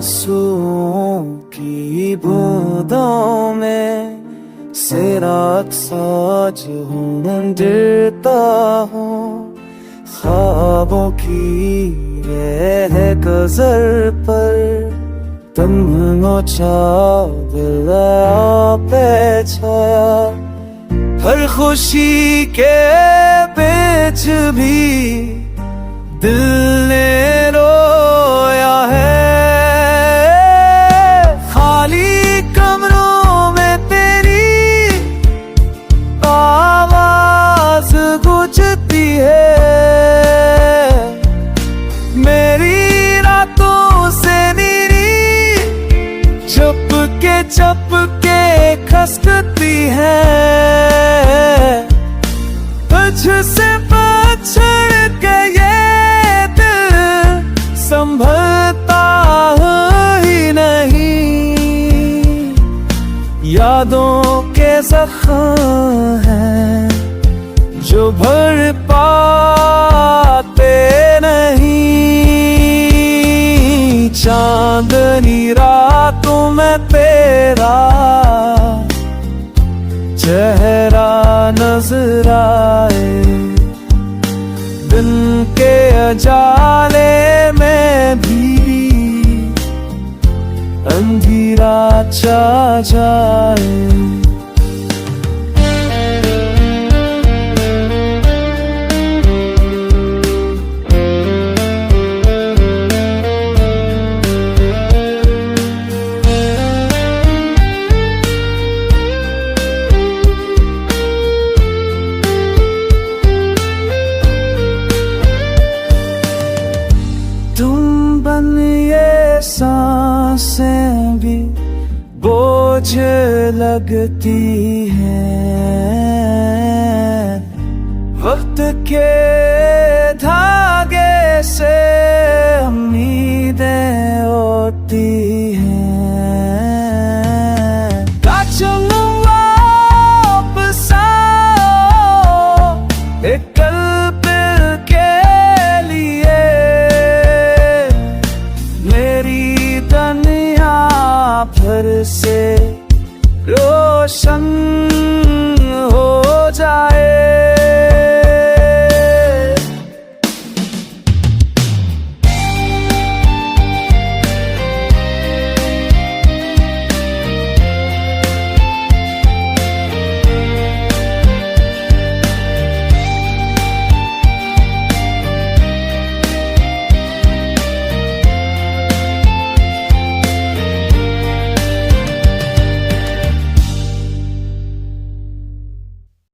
आंसुओं की बूंदों में सिरा साज ढूंढता हूँ। ख्वाबों की यह गजल पर तुम नोचा दिल पे छाया। हर खुशी के बीच भी दिल ने रोया है। खाली कमरों में तेरी आवाज गूंजती है। मेरी रातों से नीरी चुपके खसकती है। तुझसे बछड़ के ये दिल संभलता ही नहीं। यादों के जख्म हैं जो भर पाते नहीं। चांदनी रातों में तेरा चेहरा नजर आए। दिन के अजाले में भी अंधेरा छा जाए। तुम बन ये सांसें भी बोझ लगती हैं। वक्त के धागे से उम्मीदें होती हैं। चलो वापस आओ एक कल्प के लिए। मेरी दुनिया फिर से रोशन